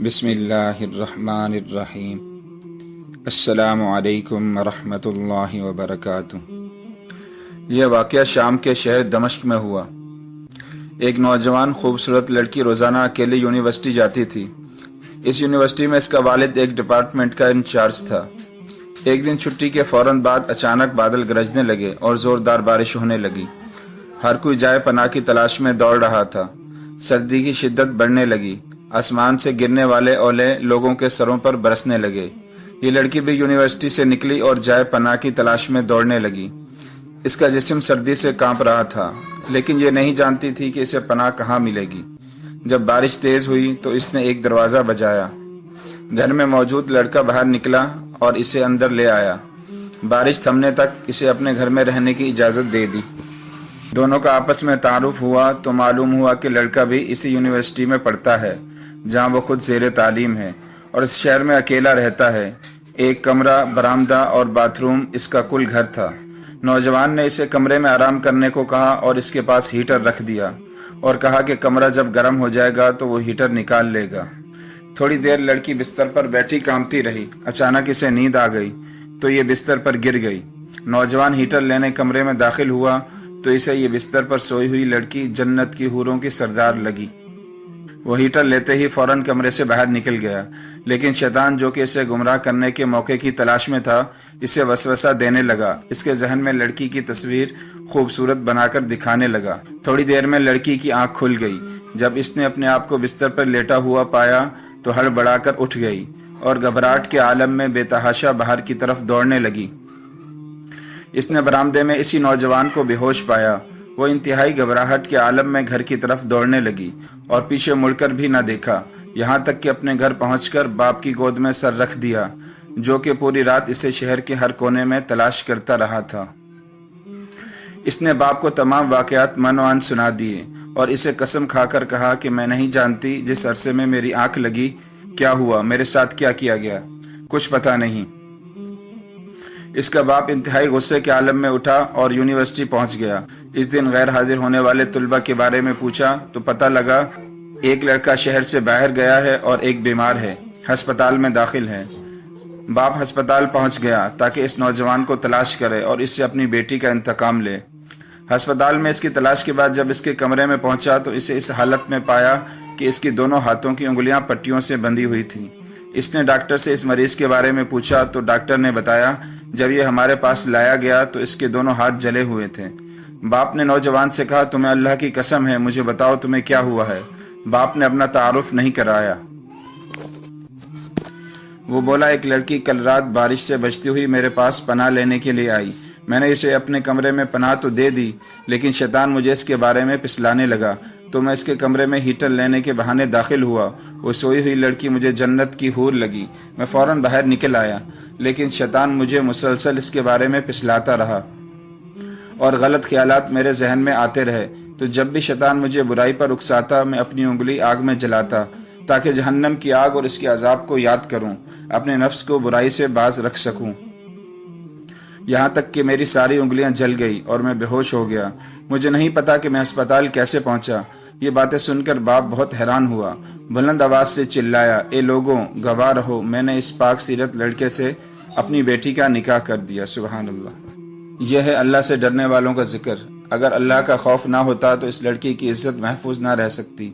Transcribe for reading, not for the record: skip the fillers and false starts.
بسم اللہ الرحمن الرحیم۔ السلام علیکم ورحمۃ اللہ وبرکاتہ۔ یہ واقعہ شام کے شہر دمشق میں ہوا۔ ایک نوجوان خوبصورت لڑکی روزانہ اکیلے یونیورسٹی جاتی تھی۔ اس یونیورسٹی میں اس کا والد ایک ڈپارٹمنٹ کا انچارج تھا۔ ایک دن چھٹی کے فوراً بعد اچانک بادل گرجنے لگے اور زوردار بارش ہونے لگی۔ ہر کوئی جائے پناہ کی تلاش میں دوڑ رہا تھا۔ سردی کی شدت بڑھنے لگی۔ آسمان سے گرنے والے اولے لوگوں کے سروں پر برسنے لگے۔ یہ لڑکی بھی یونیورسٹی سے نکلی اور جائے پناہ کی تلاش میں دوڑنے لگی۔ اس کا جسم سردی سے کانپ رہا تھا، لیکن یہ نہیں جانتی تھی کہ اسے پناہ کہاں ملے گی۔ جب بارش تیز ہوئی تو اس نے ایک دروازہ بجایا۔ گھر میں موجود لڑکا باہر نکلا اور اسے اندر لے آیا۔ بارش تھمنے تک اسے اپنے گھر میں رہنے کی اجازت دے دی۔ دونوں کا آپس میں تعارف ہوا تو معلوم ہوا کہ لڑکا بھی اسی یونیورسٹی میں پڑھتا ہے جہاں وہ خود زیر تعلیم ہے، اور اس شہر میں اکیلا رہتا ہے۔ ایک کمرہ، برآمدہ اور باتھ روم اس کا کل گھر تھا۔ نوجوان نے اسے کمرے میں آرام کرنے کو کہا اور اس کے پاس ہیٹر رکھ دیا اور کہا کہ کمرہ جب گرم ہو جائے گا تو وہ ہیٹر نکال لے گا۔ تھوڑی دیر لڑکی بستر پر بیٹھی کامتی رہی۔ اچانک اسے نیند آ گئی تو یہ بستر پر گر گئی۔ نوجوان ہیٹر لینے کمرے میں داخل ہوا تو اسے یہ بستر پر سوئی ہوئی لڑکی جنت کی حوروں کی سردار لگی۔ وہ ہیٹر لیتے ہی فوراً کمرے سے باہر نکل گیا، لیکن شیطان جو کہ اسے گمراہ کرنے کے موقع کی تلاش میں تھا، اسے وسوسہ دینے لگا۔ اس کے ذہن میں لڑکی کی تصویر خوبصورت بنا کر دکھانے لگا۔ تھوڑی دیر میں لڑکی کی آنکھ کھل گئی۔ جب اس نے اپنے آپ کو بستر پر لیٹا ہوا پایا تو ہڑبڑا کر اٹھ گئی اور گھبراہٹ کے عالم میں بے تحاشا باہر کی طرف دوڑنے لگی۔ اس نے برآمدے میں اسی نوجوان کو بے ہوش پایا۔ وہ انتہائی گھبراہٹ کے عالم میں گھر کی طرف دوڑنے لگی اور پیچھے مڑ کر بھی نہ دیکھا، یہاں تک کہ اپنے گھر پہنچ کر باپ کی گود میں سر رکھ دیا، جو کہ پوری رات اسے شہر کے ہر کونے میں تلاش کرتا رہا تھا۔ اس نے باپ کو تمام واقعات من و عن سنا دیے اور اسے قسم کھا کر کہا کہ میں نہیں جانتی جس عرصے میں میری آنکھ لگی کیا ہوا، میرے ساتھ کیا کیا گیا، کچھ پتہ نہیں۔ اس کا باپ انتہائی غصے کے عالم میں اٹھا اور یونیورسٹی پہنچ گیا۔ اس دن غیر حاضر ہونے والے طلبہ کے بارے میں پوچھا تو پتہ لگا ایک لڑکا شہر سے باہر گیا ہے اور ایک بیمار ہے، ہسپتال میں داخل ہے۔ باپ ہسپتال پہنچ گیا تاکہ اس نوجوان کو تلاش کرے اور اس سے اپنی بیٹی کا انتقام لے۔ ہسپتال میں اس کی تلاش کے بعد جب اس کے کمرے میں پہنچا تو اسے اس حالت میں پایا کہ اس کی دونوں ہاتھوں کی انگلیاں پٹیوں سے بندھی ہوئی تھیں۔ اس نے ڈاکٹر سے اس مریض کے بارے میں پوچھا تو ڈاکٹر نے بتایا جب یہ ہمارے پاس لایا گیا تو اس کے دونوں ہاتھ جلے ہوئے تھے۔ باپ نے نوجوان سے کہا تمہیں اللہ کی قسم ہے، مجھے بتاؤ تمہیں کیا ہوا ہے۔ باپ نے اپنا تعارف نہیں کرایا۔ وہ بولا ایک لڑکی کل رات بارش سے بچتی ہوئی میرے پاس پناہ لینے کے لیے آئی۔ میں نے اسے اپنے کمرے میں پناہ تو دے دی، لیکن شیطان مجھے اس کے بارے میں پسلانے لگا تو میں اس کے کمرے میں ہیٹر لینے کے بہانے داخل ہوا۔ وہ سوئی ہوئی لڑکی مجھے جنت کی حور لگی۔ میں فوراً باہر نکل آیا، لیکن شیطان مجھے مسلسل اس کے بارے میں پسلاتا رہا اور غلط خیالات میرے ذہن میں آتے رہے۔ تو جب بھی شیطان مجھے برائی پر اکساتا میں اپنی انگلی آگ میں جلاتا تاکہ جہنم کی آگ اور اس کے عذاب کو یاد کروں، اپنے نفس کو برائی سے باز رکھ سکوں، یہاں تک کہ میری ساری انگلیاں جل گئی اور میں بے ہوش ہو گیا۔ مجھے نہیں پتا کہ میں ہسپتال کیسے پہنچا۔ یہ باتیں سن کر باپ بہت حیران ہوا۔ بلند آواز سے چلایا، اے لوگوں، گواہ رہو، میں نے اس پاک سیرت لڑکے سے اپنی بیٹی کا نکاح کر دیا۔ سبحان اللہ۔ یہ ہے اللہ سے ڈرنے والوں کا ذکر۔ اگر اللہ کا خوف نہ ہوتا تو اس لڑکی کی عزت محفوظ نہ رہ سکتی۔